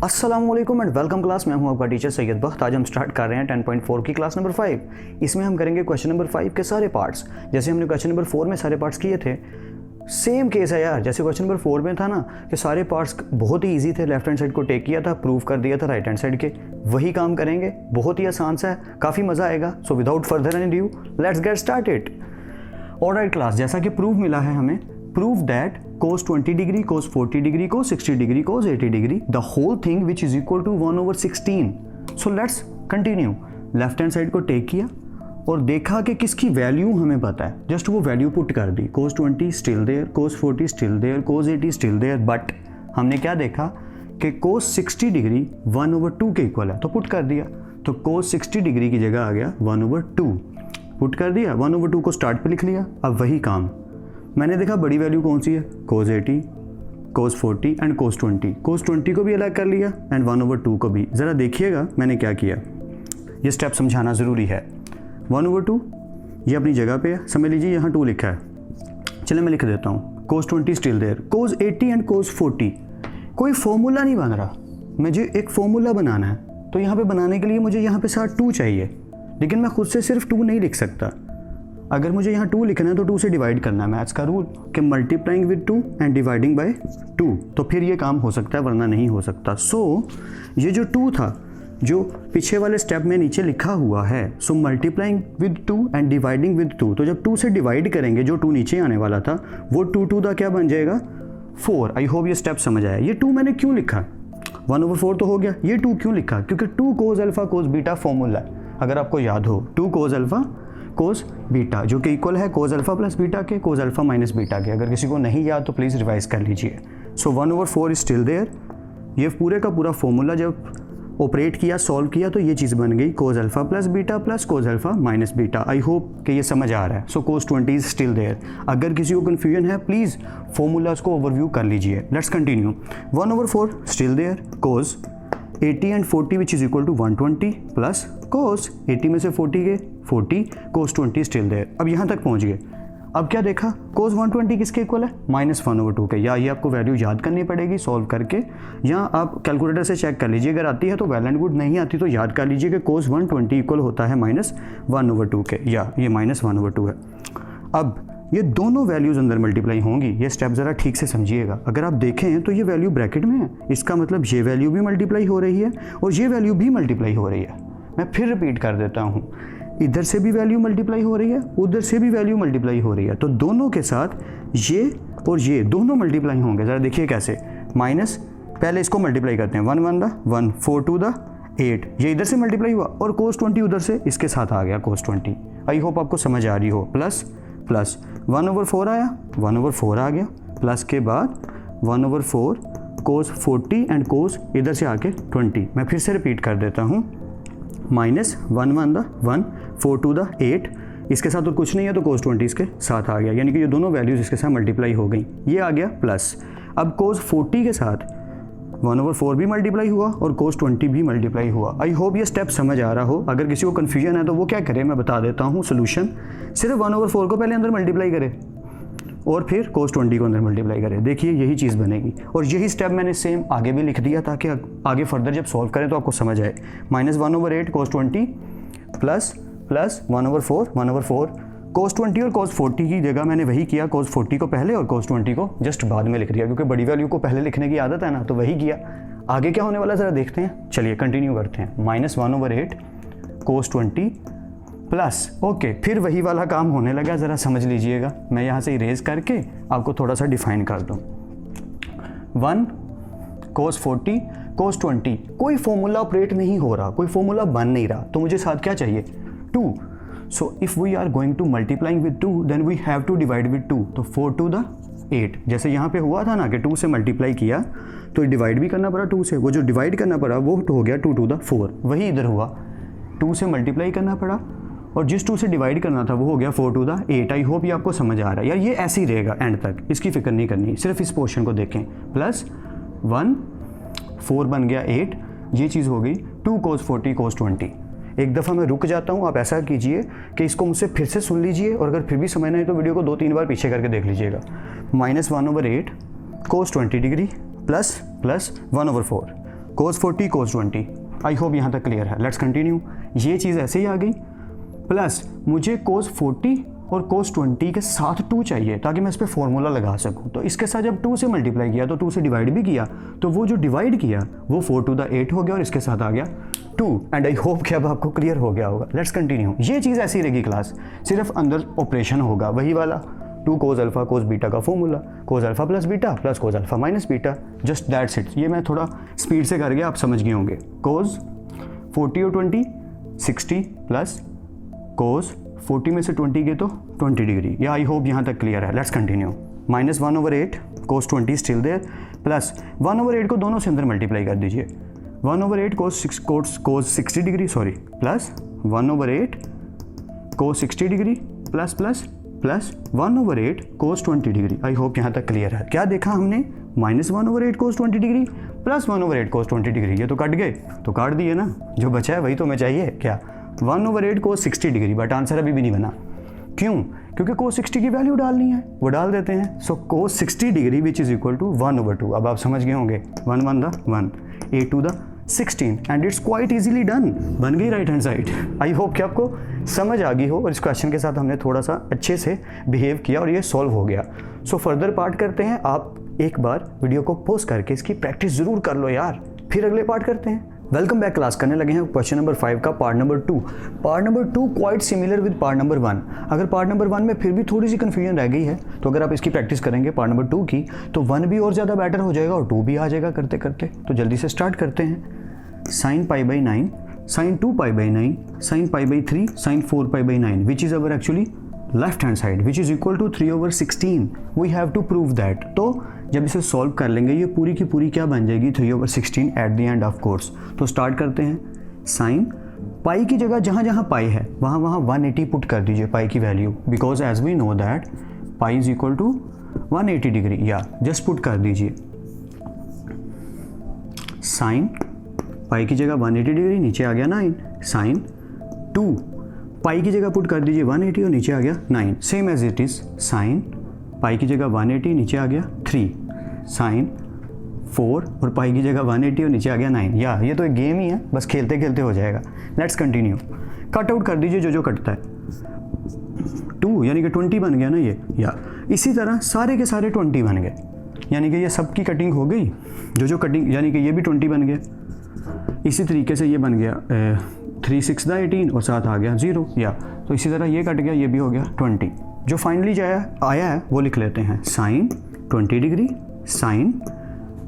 अस्सलाम वालेकुम and welcome class. मैं हूं आपका टीचर सैयद बख्त। आज हम स्टार्ट कर रहे हैं 10.4 की क्लास नंबर 5। इसमें हम करेंगे क्वेश्चन नंबर 5 के सारे पार्ट्स। जैसे हमने क्वेश्चन नंबर 4 में सारे पार्ट्स किए थे, सेम केस है यार। जैसे क्वेश्चन नंबर 4 में था ना कि सारे पार्ट्स बहुत ही ईजी थे, लेफ्ट हैंड साइड को टेक किया था, प्रूव कर दिया था राइट हैंड साइड के। वही काम करेंगे, बहुत ही आसान सा है, काफ़ी मज़ा आएगा। So without further any due let's get started. Alright class, जैसा कि प्रूव मिला है हमें, prove that cos 20 degree, cos 40 degree, cos 60 degree, cos 80 degree, the whole thing which is equal to 1/16. So let's continue. Left hand side को take किया और देखा कि किसकी वैल्यू हमें पता है, जस्ट वो वैल्यू पुट कर दी। cos 20 still there, cos 40 still there, cos 80 still there, but हमने क्या देखा कि cos 60 डिग्री 1/2 के इक्वल है, तो पुट कर दिया। तो cos 60 डिग्री की जगह आ गया 1/2, पुट कर दिया। 1/2 को स्टार्ट पे लिख लिया। अब वही काम मैंने देखा, बड़ी वैल्यू कौन सी है, cos 80, cos 40 and cos 20। cos 20 को भी अलग कर लिया एंड 1/2 को भी। ज़रा देखिएगा मैंने क्या किया, ये स्टेप समझाना ज़रूरी है। 1/2 ये अपनी जगह पे है, समझ लीजिए यहाँ 2 लिखा है। चलिए मैं लिख देता हूँ, cos 20 still there, cos 80 and cos 40। कोई फॉर्मूला नहीं बन रहा, मुझे एक फॉर्मूला बनाना है। तो यहाँ पे बनाने के लिए मुझे यहाँ पे साथ 2 चाहिए, लेकिन मैं खुद से सिर्फ 2 नहीं लिख सकता। अगर मुझे यहाँ 2 लिखना है तो 2 से डिवाइड करना है। मैथ्स का रूल कि multiplying with 2 and dividing by 2, तो फिर ये काम हो सकता है, वरना नहीं हो सकता। सो ये जो 2 था, जो पीछे वाले स्टेप में नीचे लिखा हुआ है, so multiplying with 2 and dividing with 2, तो जब 2 से डिवाइड करेंगे, जो 2 नीचे आने वाला था वो 2 का क्या बन जाएगा, 4। आई होप ये स्टेप समझ आया। ये 2 मैंने क्यों लिखा, 1/4 तो हो गया। ये 2 क्यों लिखा, क्योंकि 2 cos alpha cos beta formula है, अगर आपको याद हो। 2 cos अल्फा cos बीटा, जो कि इक्वल है cos अल्फा प्लस बीटा के, cos अल्फा माइनस बीटा के। अगर किसी को नहीं याद तो प्लीज़ रिवाइज कर लीजिए। सो 1/4 इज स्टिल देयर। ये पूरे का पूरा फॉर्मूला जब ऑपरेट किया, सॉल्व किया, तो ये चीज़ बन गई cos alpha plus beta plus cos alpha minus beta. आई होप कि ये समझ आ रहा है। सो cos 20 इज स्टिल देयर। अगर किसी को कन्फ्यूजन है प्लीज़ फॉर्मूलाज को ओवरव्यू कर लीजिए। Let's continue. 1/4 still there, cos 80 and 40 which is equal to 120 plus cos 80 में से 40 गए 40, cos 20 स्टिल देयर। अब यहाँ तक पहुँच गए। अब क्या देखा, cos 120 किसके इक्वल है, -1/2 के। या ये आपको वैल्यू याद करनी पड़ेगी सॉल्व करके, या आप कैलकुलेटर से चेक कर लीजिए। अगर आती है तो वेल एंड गुड, नहीं आती तो याद कर लीजिए कि cos 120 इक्वल होता है -1/2 के, या ये -1/2 है। अब ये दोनों वैल्यूज़ अंदर मल्टीप्लाई होंगी। ये स्टेप ज़रा ठीक से समझिएगा। अगर आप देखें तो ये वैल्यू ब्रैकेट में है, इसका मतलब ये वैल्यू भी मल्टीप्लाई हो रही है और ये वैल्यू भी मल्टीप्लाई हो रही है। मैं फिर रिपीट कर देता हूँ, इधर से भी वैल्यू मल्टीप्लाई हो रही है, उधर से भी वैल्यू मल्टीप्लाई हो रही है। तो दोनों के साथ ये और ये दोनों मल्टीप्लाई होंगे। ज़रा देखिए कैसे, माइनस, पहले इसको मल्टीप्लाई करते हैं, 1 1 द 1, 4 2 द 8, ये इधर से मल्टीप्लाई हुआ और cos 20 उधर से इसके साथ आ गया cos 20। आई होप आपको समझ आ रही हो। प्लस प्लस 1/4 आया, 1/4 आ गया, प्लस के बाद 1/4 cos 40 एंड cos इधर से आके 20। मैं फिर से रिपीट कर देता हूँ, -1 1 द 1, 4 2 द 8, इसके साथ और कुछ नहीं है तो cos 20 इसके साथ आ गया, यानी कि ये दोनों वैल्यूज़ इसके साथ मल्टीप्लाई हो गई। ये आ गया प्लस। अब cos 40 के साथ 1/4 भी मल्टीप्लाई हुआ और cos 20 भी मल्टीप्लाई हुआ। आई होप ये स्टेप समझ आ रहा हो। अगर किसी को कन्फ्यूजन है तो वो क्या करे, मैं बता देता हूँ सोल्यूशन। सिर्फ 1/4 को पहले अंदर मल्टीप्लाई करे और फिर cos 20 को अंदर मल्टीप्लाई करे। देखिए यही चीज़ बनेगी। और यही स्टेप मैंने सेम आगे भी लिख दिया ताकि आगे फर्दर जब सॉल्व करें तो आपको समझ आए। -1/8 cos 20 प्लस 1/4 cos 20 और cos 40 की जगह मैंने वही किया, cos 40 को पहले और cos 20 को जस्ट बाद में लिख दिया, क्योंकि बड़ी वैल्यू को पहले लिखने की आदत है ना, तो वही किया। आगे क्या होने वाला ज़रा देखते हैं। चलिए कंटिन्यू करते हैं। -1/8 cos 20 प्लस, ओके, फिर वही वाला काम होने लगा। ज़रा समझ लीजिएगा, मैं यहाँ से इरेज करके आपको थोड़ा सा डिफाइन कर दूँ। 1 cos 40 cos 20, कोई फॉर्मूला ऑपरेट नहीं हो रहा, कोई फॉर्मूला बन नहीं रहा, तो मुझे साथ क्या चाहिए, 2। So if we are going to multiplying with 2, then we have to divide with 2. तो 4 2 द 8, जैसे यहाँ पे हुआ था ना कि 2 से मल्टीप्लाई किया तो डिवाइड भी करना पड़ा 2 से, वो जो डिवाइड करना पड़ा वो हो गया 2 2 द 4। वही इधर हुआ, 2 से मल्टीप्लाई करना पड़ा और जिस 2 से डिवाइड करना था वो हो गया 4 2 द 8। आई होप ये आपको समझ आ रहा है यार। ये ऐसे ही रहेगा एंड तक, इसकी फिक्र नहीं करनी, सिर्फ इस पोर्शन को देखें। प्लस 1 4 बन गया 8, ये चीज़ हो गई 2 cos 40 cos 20। एक दफ़ा मैं रुक जाता हूँ, आप ऐसा कीजिए कि इसको मुझसे फिर से सुन लीजिए और अगर फिर भी समझ नहीं तो वीडियो को 2-3 बार पीछे करके देख लीजिएगा। -1/8 cos 20 डिग्री प्लस 1/4 कोस 40 कोस 20। आई होप यहाँ तक क्लियर है। Let's continue. ये चीज़ ऐसे ही आ गई, प्लस मुझे कोस 40 और कोस 20 के साथ 2 चाहिए ताकि मैं इस पर फॉर्मूला लगा सकूं। तो इसके साथ जब 2 से मल्टीप्लाई किया तो 2 से डिवाइड भी किया, तो वो जो डिवाइड किया वो 4 to the 8 हो गया और इसके साथ आ गया 2। एंड आई होप कि अब आपको क्लियर हो गया होगा। Let's continue. ये चीज़ ऐसी रहेगी क्लास, सिर्फ अंदर ऑपरेशन होगा वही वाला 2 कोस अल्फा कोस बीटा का formula, cos alpha plus beta plus cos alpha minus beta, just that's it. ये मैं थोड़ा स्पीड से कर गया, आप समझ गए होंगे। कोस 40 और 20 60 प्लस कोस 40 में से 20 गए तो 20 डिग्री। या आई होप यहाँ तक क्लियर है। Let's continue. -1/8 cos 20 still there, plus 1/8 को दोनों से अंदर मल्टीप्लाई कर दीजिए। 1/8 cos 60 degree, sorry, plus 1/8 cos 60 degree plus 1/8 cos 20 degree. I hope यहाँ तक क्लियर है। क्या देखा हमने? -1/8 cos 20 degree plus 1/8 cos 20 degree. ये तो कट गए, तो काट दिए ना, जो बचा है वही तो हमें चाहिए। क्या? 1/8 कोस 60 डिग्री, बट आंसर अभी भी नहीं बना। क्यों? क्योंकि कोस 60 की वैल्यू डालनी है, वो डाल देते हैं। So cos 60 degree which is equal to 1/2। अब आप समझ गए होंगे, 1 1 the 1, 8 2 the 16, and it's quite easily done. बन गई right hand side. I hope कि आपको समझ आ गई हो और इस क्वेश्चन के साथ हमने थोड़ा सा अच्छे से बिहेव किया और ये सॉल्व हो गया। सो फर्दर पार्ट करते हैं। आप एक बार वीडियो को पॉज करके इसकी प्रैक्टिस जरूर कर लो यार, फिर अगले पार्ट करते हैं। Welcome back class. करने लगे हैं क्वेश्चन नंबर 5 का part number 2। Part number 2 quite similar with part number 1। अगर पार्ट नंबर 1 में फिर भी थोड़ी सी कन्फ्यूजन रह गई है तो अगर आप इसकी प्रैक्टिस करेंगे पार्ट नंबर 2 की, तो 1 भी और ज़्यादा बेटर हो जाएगा और 2 भी आ जाएगा करते करते। तो जल्दी से स्टार्ट करते हैं। sin π/9, sin 2π/9, sin π/3, sin 4π/9, which is our actually left hand side, which is equal to 3/16. We have to prove that. तो जब इसे सॉल्व कर लेंगे ये पूरी की पूरी क्या बन जाएगी? 3/16 eight the end of course. तो स्टार्ट करते हैं। साइन पाई की जगह जहाँ जहाँ पाई है वहाँ 180 पुट कर दीजिए पाई की value, because as we know that pi is equal to 180 degree. या जस्ट पुट कर दीजिए साइन पाई की जगह 180 डिग्री, नीचे आ गया 9। साइन 2 पाई की जगह पुट कर दीजिए 180 और नीचे आ गया 9। Same as it is sine pi की जगह 180, नीचे आ गया 3। साइन 4 और पाई की जगह 180 और नीचे आ गया 9। या ये तो एक गेम ही है, बस खेलते खेलते हो जाएगा। Let's continue. कट आउट कर दीजिए जो कटता है। 2 यानी कि 20 बन गया ना ये। या इसी तरह सारे के सारे 20 बन गए, यानी कि ये सब की कटिंग हो गई। जो कटिंग, यानी कि ये भी 20 बन गया। इसी तरीके से ये बन गया 3 6 18 और साथ आ गया 0। या तो इसी तरह ये कट गया, ये भी हो गया 20। जो फाइनली आया है वो लिख लेते हैं। Sine 20 degree, sine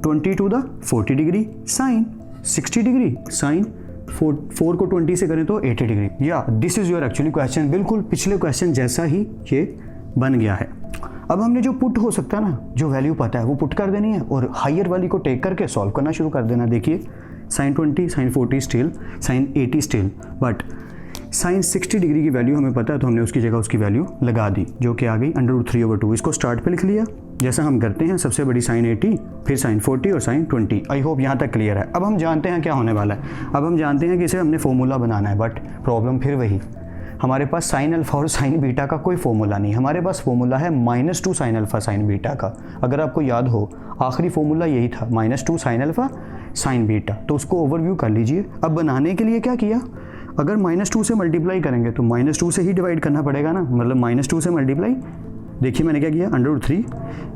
20 to the 40 degree, sine 60 degree, sine 4 को 20 से करें तो 80 डिग्री। या this is your actually question. बिल्कुल पिछले क्वेश्चन जैसा ही ये बन गया है। अब हमने जो पुट हो सकता है ना, जो वैल्यू पता है वो पुट कर देनी है और हायर वाली को टेक करके सॉल्व करना शुरू कर देना। देखिए sine 20, sine 40 still, sine 80 still, but sine 60 degree की वैल्यू हमें पता है तो हमने उसकी जगह उसकी वैल्यू लगा दी, जो कि आ गई √3/2। इसको स्टार्ट पे लिख लिया जैसा हम करते हैं। सबसे बड़ी साइन 80, फिर साइन 40 और साइन 20। आई होप यहाँ तक क्लियर है। अब हम जानते हैं क्या होने वाला है। अब हम जानते हैं कि इसे हमने फॉर्मूला बनाना है, बट प्रॉब्लम फिर वही, हमारे पास साइन अल्फा और साइन बीटा का कोई फॉर्मूला नहीं। हमारे पास फॉर्मूला है -2 साइन अल्फा साइन बीटा का। अगर आपको याद हो आखिरी फॉर्मूला यही था, -2 साइन अल्फा साइन बीटा। तो उसको ओवरव्यू कर लीजिए। अब बनाने के लिए क्या किया, अगर -2 से मल्टीप्लाई करेंगे तो -2 से ही डिवाइड करना पड़ेगा ना, मतलब -2 से मल्टीप्लाई। देखिए मैंने क्या किया, √3,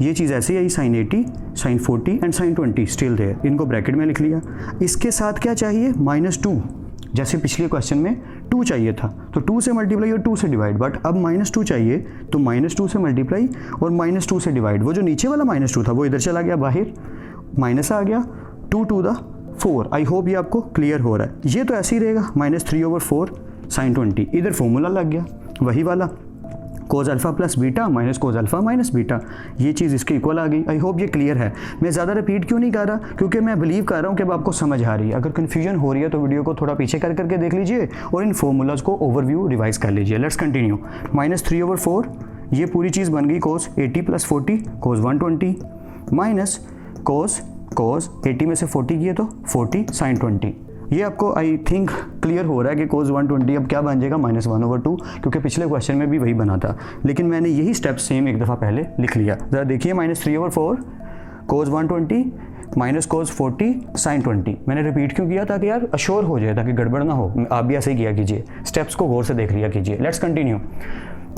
ये चीज़ ऐसे ही आई, sine 80, sine 40 and sine 20 still there, इनको ब्रैकेट में लिख लिया। इसके साथ क्या चाहिए, -2। जैसे पिछले क्वेश्चन में 2 चाहिए था तो 2 से मल्टीप्लाई और 2 से डिवाइड, बट अब -2 चाहिए तो -2 से मल्टीप्लाई और -2 से डिवाइड। वो जो नीचे वाला -2 था वो इधर चला गया बाहर, माइनस आ गया 2 to the 4। आई होप ये आपको क्लियर हो रहा है। ये तो ऐसे ही रहेगा, -3/4 साइन 20। इधर फॉर्मूला लग गया वही वाला, cos alpha plus beta minus cos alpha minus beta. ये चीज़ इसके इक्वल आ गई। आई होप ये क्लियर है। मैं ज़्यादा रिपीट क्यों नहीं कर रहा, क्योंकि मैं बिलीव कर रहा हूँ कि अब आपको समझ आ रही है। अगर कन्फ्यूजन हो रही है तो वीडियो को थोड़ा पीछे कर करके देख लीजिए और इन फॉर्मूलाज को ओवरव्यू रिवाइज कर लीजिए। Let's continue. -3/4 ये पूरी चीज़ बन गई कोस 80 + 40 कोस 120 माइनस कोस 80 में से 40 किए तो 40 साइन 20। ये आपको आई थिंक क्लियर हो रहा है कि कोस 120 अब क्या बन जाएगा, -1/2, क्योंकि पिछले क्वेश्चन में भी वही बना था, लेकिन मैंने यही स्टेप सेम एक दफ़ा पहले लिख लिया। ज़रा देखिए, -3/4 कोस 120 माइनस कोस 40 साइन 20। मैंने रिपीट क्यों किया? ताकि यार अश्योर हो जाए, ताकि गड़बड़ ना हो। आप भी ऐसे ही किया कीजिए, स्टेप्स को गौर से देख लिया कीजिए। Let's continue.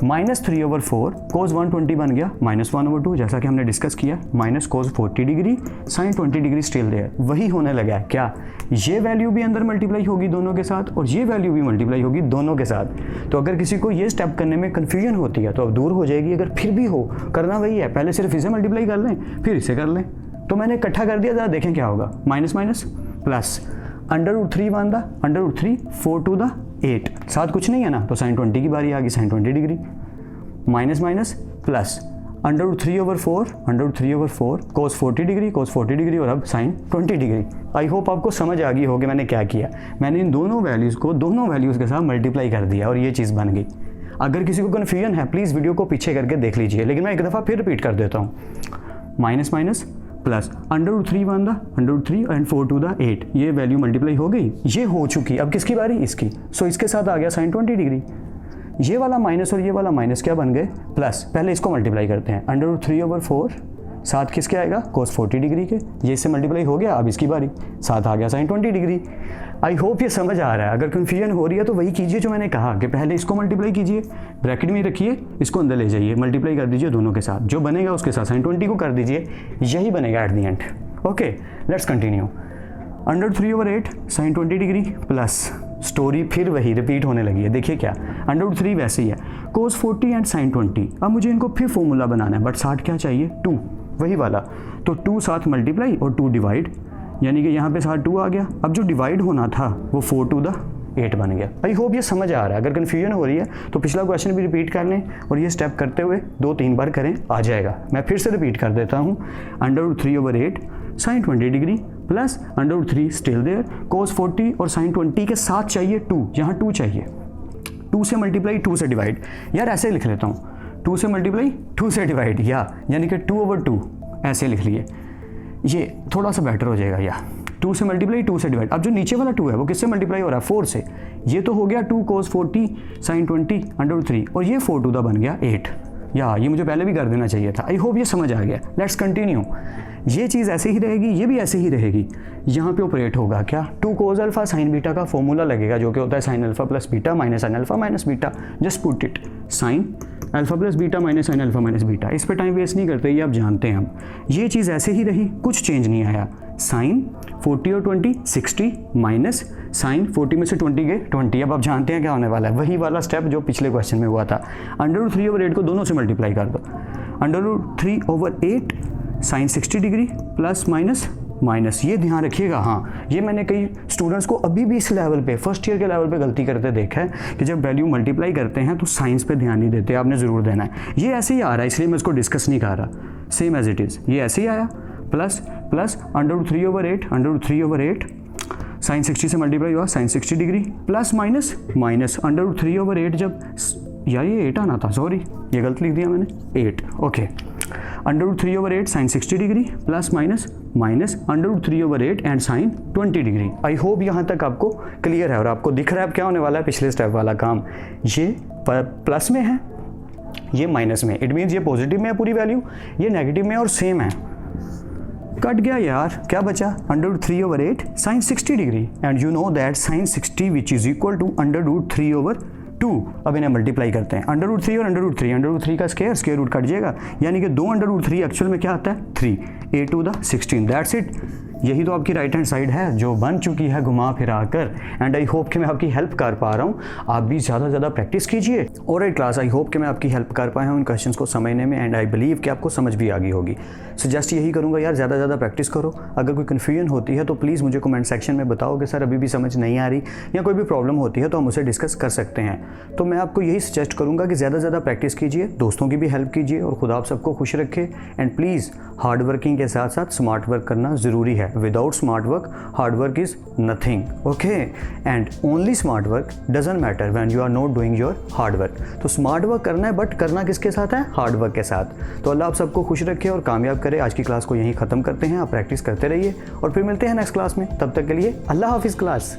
-3/4 कोस 120 बन गया -1/2, जैसा कि हमने डिस्कस किया। Minus cos 40 degree sine 20 degree still there. वही होने लगा है क्या? ये वैल्यू भी अंदर मल्टीप्लाई होगी दोनों के साथ, और ये वैल्यू भी मल्टीप्लाई होगी दोनों के साथ। तो अगर किसी को ये स्टेप करने में कन्फ्यूजन होती है तो अब दूर हो जाएगी। अगर फिर भी हो, करना वही है, पहले सिर्फ इसे मल्टीप्लाई कर लें, फिर इसे कर लें। तो मैंने इकट्ठा कर दिया, ज़रा देखें क्या होगा। माइनस माइनस प्लस, √3 बांधा, √3 4 to the 8, साथ कुछ नहीं है ना, तो साइन 20 की बारी आ गई, sine 20 degree. Minus minus plus, √3/4 cos 40 degree, cos 40 degree, और अब साइन 20 डिग्री। आई होप आपको समझ आ गई होगी मैंने क्या किया। मैंने इन दोनों वैल्यूज़ को दोनों वैल्यूज़ के साथ मल्टीप्लाई कर दिया और ये चीज़ बन गई। अगर किसी को कन्फ्यूजन है प्लीज़ वीडियो को पीछे करके देख लीजिए, लेकिन मैं एक दफ़ा फिर रिपीट कर देता हूँ। माइनस माइनस प्लस, √3 बांधा, √3 एंड 4 to the 8, ये वैल्यू मल्टीप्लाई हो गई, ये हो चुकी। अब किसकी बारी? इसकी। सो इसके साथ आ गया साइन 20 डिग्री। ये वाला माइनस और ये वाला माइनस क्या बन गए? प्लस। पहले इसको मल्टीप्लाई करते हैं। √3/4 साथ किसके आएगा? कोस 40 डिग्री के। ये इससे मल्टीप्लाई हो गया, अब इसकी बारी, साथ आ गया साइन 20 डिग्री। आई होप ये समझ आ रहा है। अगर कन्फ्यूजन हो रही है तो वही कीजिए जो मैंने कहा कि पहले इसको मल्टीप्लाई कीजिए, ब्रैकेट में रखिए, इसको अंदर ले जाइए, मल्टीप्लाई कर दीजिए दोनों के साथ। जो बनेगा उसके साथ साइन 20 को कर दीजिए, यही बनेगा at the end. Okay, let's continue. √3/8 sine 20 degree plus, story फिर वही रिपीट होने लगी है। देखिए क्या, √3 वैसे ही है, कोस 40 एंड साइन 20। अब मुझे इनको फिर फॉर्मूला बनाना है, बट साथ क्या चाहिए? 2, वही वाला। तो 2 साथ मल्टीप्लाई और 2 डिवाइड, यानी कि यहाँ पे साथ 2 आ गया। अब जो डिवाइड होना था वो 4 to the 8 बन गया। आई होप ये समझ आ रहा है। अगर कन्फ्यूजन हो रही है तो पिछला क्वेश्चन भी रिपीट कर लें और ये स्टेप करते हुए 2-3 बार करें, आ जाएगा। मैं फिर से रिपीट कर देता हूँ। √3/8 sine 20 degree plus √3 still there, cos 40 और साइन 20 के साथ चाहिए 2, यहाँ 2 चाहिए। 2 से मल्टीप्लाई, 2 से डिवाइड। यार ऐसे लिख लेता हूँ, 2 से मल्टीप्लाई, 2 से डिवाइड, यानी कि 2/2 ऐसे लिख लिए। ये थोड़ा सा बेटर हो जाएगा। 2 से मल्टीप्लाई, 2 से डिवाइड। अब जो नीचे वाला 2 है वो किससे मल्टीप्लाई हो रहा है? 4 से। ये तो हो गया 2 कोस 40 साइन 20 √3, और ये 4 to the बन गया 8। ये मुझे पहले भी कर देना चाहिए था। आई होप ये समझ आ गया। Let's continue. ये चीज़ ऐसे ही रहेगी, ये भी ऐसे ही रहेगी। यहाँ पे ऑपरेट होगा क्या? 2 कोस अल्फा साइन बीटा का फॉर्मूला लगेगा, जो कि होता है sine alpha plus beta minus sine alpha minus beta. Just put it, sine alpha plus beta minus sine alpha minus beta. इस पर टाइम वेस्ट नहीं करते, ये आप जानते हैं हम। ये चीज़ ऐसे ही रही, कुछ चेंज नहीं आया। साइन 40 और 20 60 माइनस साइन 40 में से 20 गए 20। अब आप जानते हैं क्या होने वाला है, वही वाला स्टेप जो पिछले क्वेश्चन में हुआ था। √3/8 को दोनों से मल्टीप्लाई कर दो। √3/8 sine 60 degree plus minus minus, ये ध्यान रखिएगा। हाँ, ये मैंने कई स्टूडेंट्स को अभी भी इस लेवल पे, फर्स्ट ईयर के लेवल पे गलती करते देखा है कि जब वैल्यू मल्टीप्लाई करते हैं तो साइंस पे ध्यान नहीं देते। आपने ज़रूर देना है। ये ऐसे ही आ रहा है, इसलिए मैं इसको डिस्कस नहीं कर रहा, सेम एज इट इज़। ये ऐसे ही आया, प्लस प्लस √3/8 साइन 60 से मल्टीप्लाई हुआ, sine 60 degree plus minus minus √3/8। जब यार ये 8 आना था, सॉरी ये गलत लिख दिया मैंने, 8। Okay, √3/8 sine 60 degree plus minus minus √3/8 and sine 20 degree. I hope यहाँ तक आपको क्लियर है और आपको दिख रहा है अब क्या होने वाला है। पिछले स्टेप वाला काम, ये प्लस में है, ये माइनस में, इट मीन्स ये पॉजिटिव में है पूरी वैल्यू, ये नेगेटिव में और सेम है। कट गया यार, क्या बचा? √3/8 sine 60 degree, and you know that sine 60 which is equal to √3/2। अब इन्हें मल्टीप्लाई करते हैं, √3 और √3 का स्क्वायर रूट कट जाएगा, यानी कि 2 √3 एक्चुअल में क्या आता है? 3, a to the 16। That's it. यही तो आपकी राइट हैंड साइड है जो बन चुकी है घुमा फिरा कर। एंड आई होप कि मैं आपकी हेल्प कर पा रहा हूँ। आप भी ज़्यादा से ज़्यादा प्रैक्टिस कीजिए। ऑलराइट क्लास, आई होप कि मैं आपकी हेल्प कर पाया हूँ इन क्वेश्चंस को समझने में, एंड आई बिलीव कि आपको समझ भी आ गई होगी। सजेस्ट यही करूँगा यार, ज़्यादा से ज़्यादा प्रैक्टिस करो। अगर कोई कन्फ्यूजन होती है तो प्लीज़ मुझे कमेंट सेक्शन में बताओ कि सर अभी भी समझ नहीं आ रही, या कोई भी प्रॉब्लम होती है तो हम उसे डिस्कस कर सकते हैं। तो मैं आपको यही सजेस्ट करूँगा कि ज़्यादा से ज़्यादा प्रैक्टिस कीजिए, दोस्तों की भी हेल्प कीजिए, और खुदा आप सबको खुश रखे। एंड प्लीज़ हार्ड वर्किंग के साथ साथ स्मार्ट वर्क करना ज़रूरी है। Without smart work, hard work is nothing. Okay, and only smart work doesn't matter when you are not doing your hard work. तो स्मार्ट वर्क करना है, बट करना किसके साथ है? हार्ड वर्क के साथ। तो अल्लाह आप सबको खुश रखे और कामयाब करे। आज की क्लास को यहीं ख़त्म करते हैं। आप प्रैक्टिस करते रहिए और फिर मिलते हैं नेक्स्ट क्लास में। तब तक के लिए अल्लाह हाफिज़ क्लास।